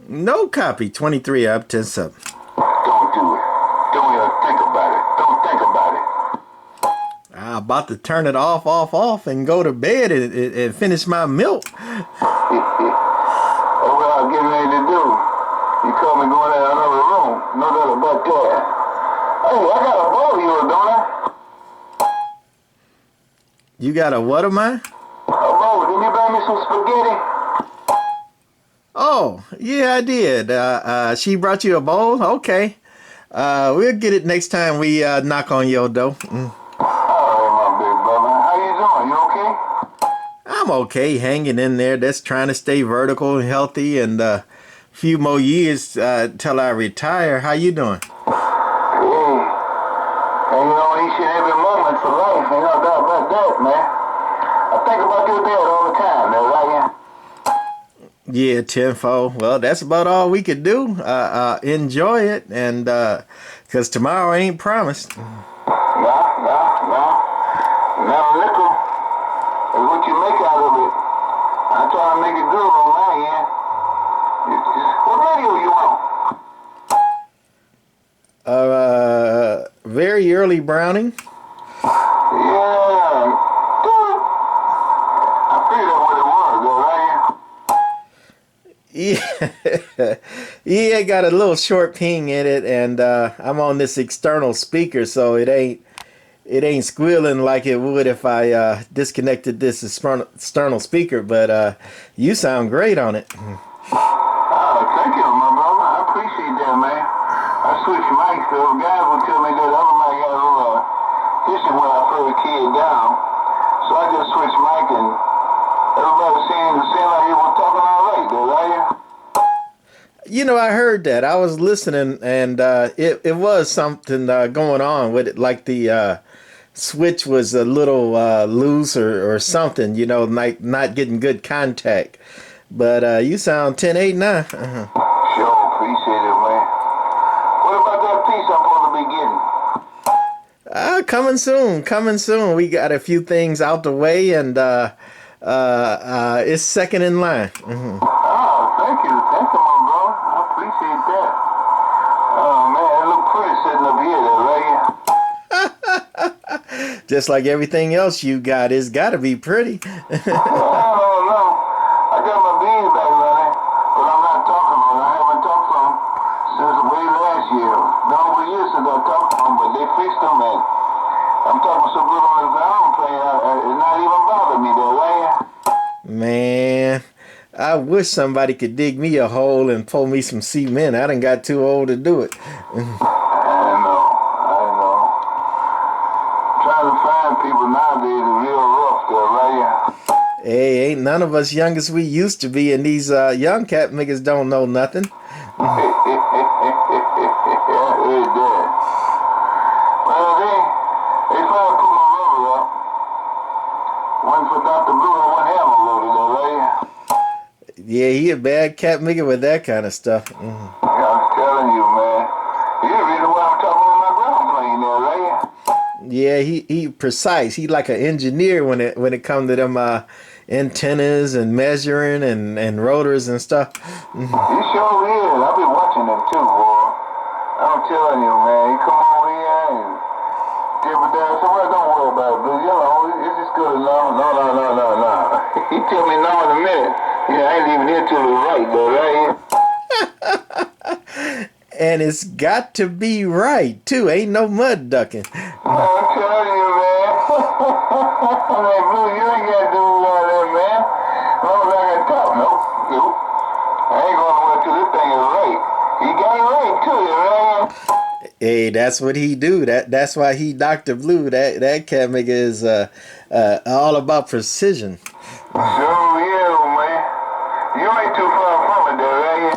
No copy. 23 up, 10 sub. Don't do it. Don't even think about it. Don't think about it. I'm about to turn it off, and go to bed and finish my milk. That's what I was getting ready to do. You called me going in another room. No doubt about that. Hey, I got a bowl here, don't I? You got a what of mine? A bowl. Did you buy me some spaghetti? Oh, yeah, I did. She brought you a bowl? Okay. We'll get it next time we knock on your door. Alright, my big brother. How you doing? You okay? I'm okay, hanging in there. That's trying to stay vertical and healthy, and a few more years till I retire. How you doing? Hey, and each and every moment for life, ain't no doubt about that, man. I think about your dad all the time, man, right? Yeah, tenfold. Well, that's about all we could do. Enjoy it, and because tomorrow ain't promised. Nah. Now, liquor is what you make out of it. I'm trying to make it good on my end. What radio you on? Very early Browning. Yeah. I figured out what it was, though, right? Yeah, yeah, got a little short ping in it, and I'm on this external speaker, so it ain't squealing like it would if I disconnected this external speaker. But you sound great on it. Thank you, my brother. I appreciate that, man. I switched mics, though. Guys will tell me that the other mic got a little issue when I throw the kid down. So I just switched mic, and everybody seemed like you were talking all right, though, right? You know, I heard that. I was listening, and it was something going on with it, like the switch was a little loose or something, you know, like not getting good contact. But you sound 10-8 now. Sure, appreciate it, man. What about that piece I'm supposed to be getting? Coming soon. We got a few things out the way, and it's second in line. Oh, thank you, my bro. I appreciate that. Oh man, it look pretty sitting up here, though, right? Just like everything else you got, it's got to be pretty. I don't know. I got my beans back running, but I'm not talking on. I haven't talked to them since way last year. No over years since I talked to them, but they fixed them, and I'm talking so good on the ground plane, it's not even bothering me, though, right? Man, I wish somebody could dig me a hole and pour me some cement. I done got too old to do it. I know. Trying to find people nowadays is real rough, though, right? Hey, ain't none of us young as we used to be, and these young cat niggas don't know nothing. Yeah, it does. Well, they finally put my rubber up. One for Dr. Blue and one hammer loaded, though, right? Yeah, he a bad cat nigga with that kind of stuff. Yeah, I'm telling you, man. You're the reason why I'm talking on my ground plane there, right? Yeah, he precise. He like an engineer when it comes to them antennas and measuring and rotors and stuff. You sure is. I've been watching them too, boy. I'm telling you, man. You come over here and different down. So well, don't worry about it, but you know, it's just good enough. No. He tell me no in a minute. Yeah, I ain't even here till the right, though, right? And it's got to be right too. Ain't no mud ducking. I'm telling you, man. I'm like, Blue, you ain't got to do all that, man. As long as I can talk. Nope. I ain't going nowhere till this thing is right. He got it right, too, you know? Hey, that's what he do. That's why he Dr. Blue. That cat nigga is all about precision. Sure is, man. You ain't too far from it, though, right?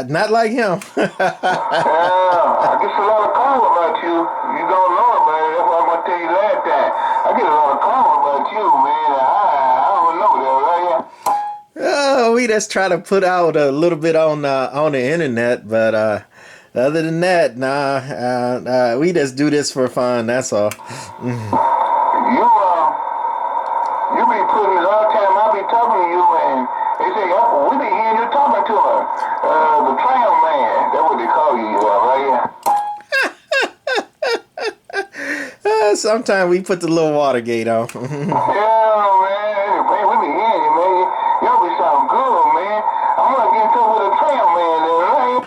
Not like him. I get a lot of calls about you. You don't know about it. That's what I'm going to tell you last time. I get a lot of calls about you, man. I don't know that, right? Oh, we just try to put out a little bit on the internet, but other than that, nah. We just do this for fun. That's all. You You be putting it all the time. I be talking to you, and they say, oh, we be hearing you talking to her. The tram man. That's what they call you, right here. Sometimes we put the little Watergate on. Yeah, man. Man, we be hearing you, man. Y'all be sounding good, man. I'm gonna get in touch with a tram man there, right?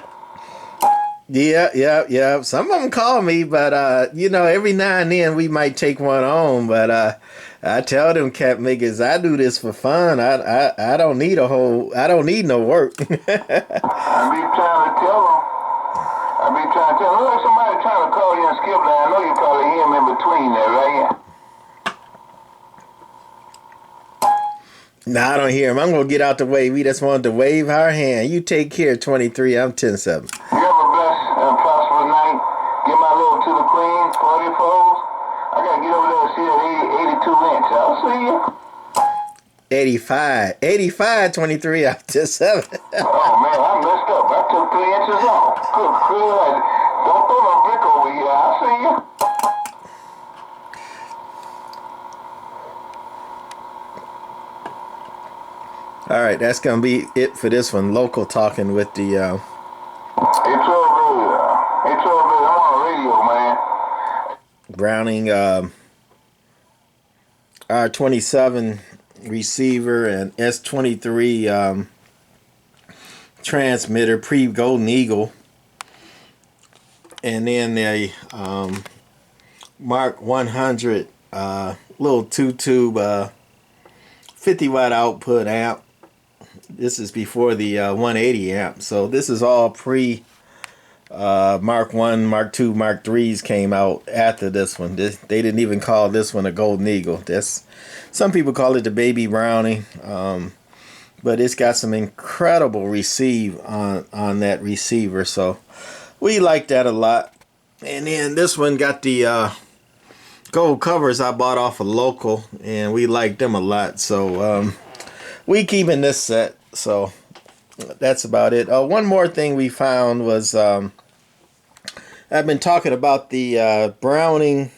Yeah. Some of them call me, but you know, every now and then we might take one on. But I tell them cat makers, I do this for fun. I don't need I don't need no work. I be trying to tell them. Look like somebody trying to call you and skip line. I know you probably hear him in between there, right? Nah, I don't hear him. I'm gonna get out the way. We just wanted to wave our hand. You take care, 23. I'm 10-7. You have a blessed and prosperous night. Get my little to the queen, 40 folds. I gotta get over there and see that 82 inch. I'll see you. 85, 23. I'm 10-7. Oh man, I messed up. I took 3 inches off. Good crud. Don't throw no brick over here. I'll see you. All right, that's gonna be it for this one. Local talking with the It's all good. It's all good. I'm on the radio, man. Browning R27 receiver and S23 transmitter, pre-Golden Eagle, and then a Mark 100 little 2-tube 50 watt output amp. This is before the 180 amp, so this is all pre Mark 1, Mark 2, Mark 3s came out after this one. They didn't even call this one a Golden Eagle. That's, some people call it the baby Browning, but it's got some incredible receive on that receiver, so we like that a lot. And then this one got the gold covers I bought off a local, and we like them a lot, so we keeping this set. So that's about it. One more thing we found was I've been talking about the Browning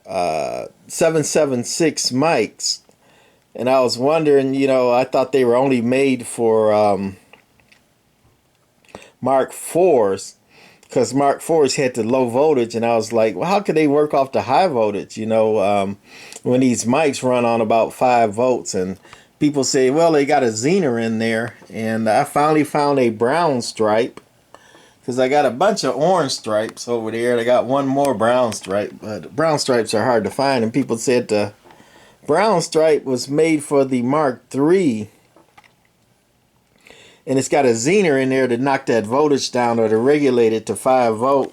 776 mics, and I was wondering, you know, I thought they were only made for Mark 4s, because Mark 4s had the low voltage, and I was like, well, how could they work off the high voltage, you know, when these mics run on about 5 volts? And people say, well, they got a Zener in there, and I finally found a brown stripe, because I got a bunch of orange stripes over there, and I got one more brown stripe, but brown stripes are hard to find, and people said the brown stripe was made for the Mark III, and it's got a Zener in there to knock that voltage down or to regulate it to 5 volt.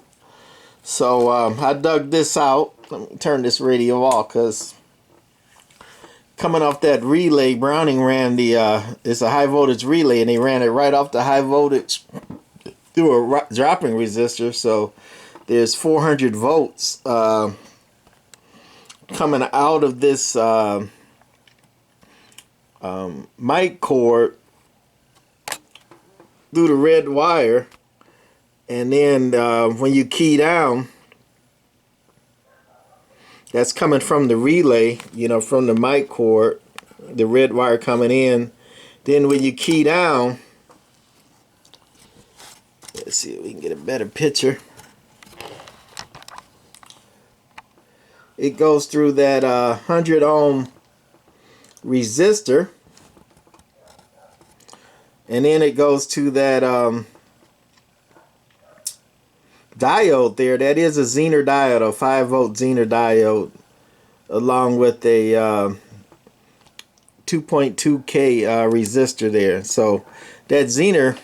So I dug this out. Let me turn this radio off, because coming off that relay, Browning ran the it's a high voltage relay, and they ran it right off the high voltage through a dropping resistor. So there's 400 volts coming out of this mic cord through the red wire, and then when you key down, that's coming from the relay, you know, from the mic cord, the red wire coming in. Then when you key down, let's see if we can get a better picture. It goes through that 100 ohm resistor, and then it goes to that diode there. That is a Zener diode, a 5 volt Zener diode, along with a 2.2K resistor there. So that Zener,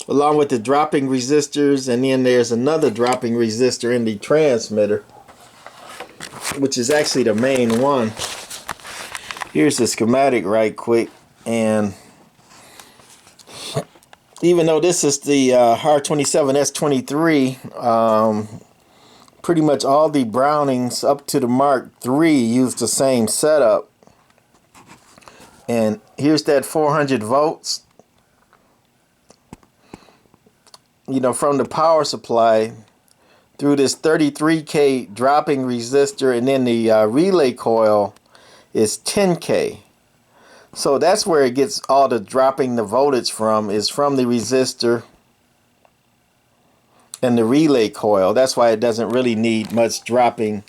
along with the dropping resistors, and then there's another dropping resistor in the transmitter, which is actually the main one. Here's the schematic right quick, and even though this is the R27 S23, pretty much all the Brownings up to the Mark III use the same setup. And here's that 400 volts, you know, from the power supply through this 33K dropping resistor, and then the relay coil is 10K. So that's where it gets all the dropping the voltage from, is from the resistor and the relay coil. That's why it doesn't really need much dropping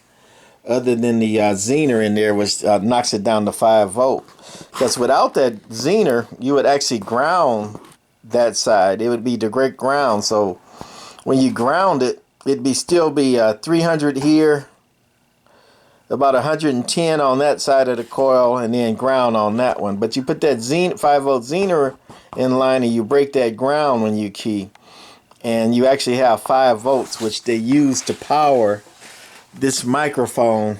other than the Zener in there, which knocks it down to 5 volt. Because without that Zener, you would actually ground that side. It would be direct ground. So when you ground it, it'd still be 300 here, about 110 on that side of the coil, and then ground on that one. But you put that 5 volt Zener in line and you break that ground when you key, and you actually have 5 volts, which they use to power this microphone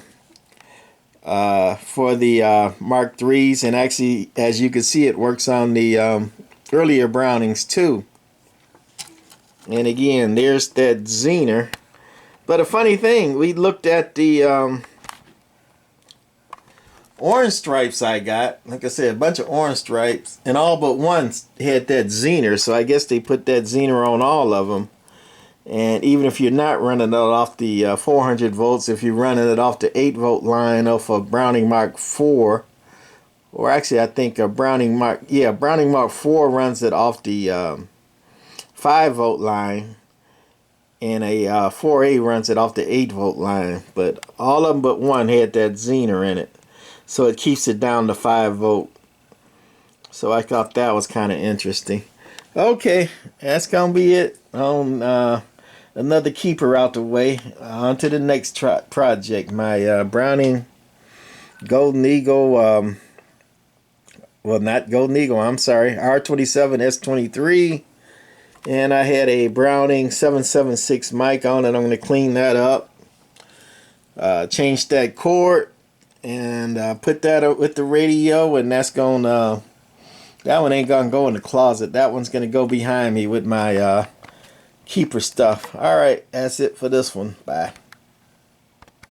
for the Mark IIIs. And actually, as you can see, it works on the earlier Brownings too. And again, there's that Zener. But a funny thing, we looked at the orange stripes I got. Like I said, a bunch of orange stripes, and all but one had that Zener. So I guess they put that Zener on all of them. And even if you're not running it off the 400 volts, if you're running it off the 8 volt line off a Browning Mark IV, or actually I think a Browning Mark 4 runs it off the 5 volt line, and a 4A runs it off the 8 volt line. But all of them but one had that Zener in it, so it keeps it down to 5 volt. So I thought that was kind of interesting. Okay, that's gonna be it on another keeper out the way. On to the next project. My Browning Golden Eagle, well, not Golden Eagle, I'm sorry, R27 S23. And I had a Browning 776 mic on it. I'm going to clean that up, change that cord, and put that up with the radio. And that's going to, that one ain't going to go in the closet. That one's going to go behind me with my keeper stuff. All right, that's it for this one. Bye.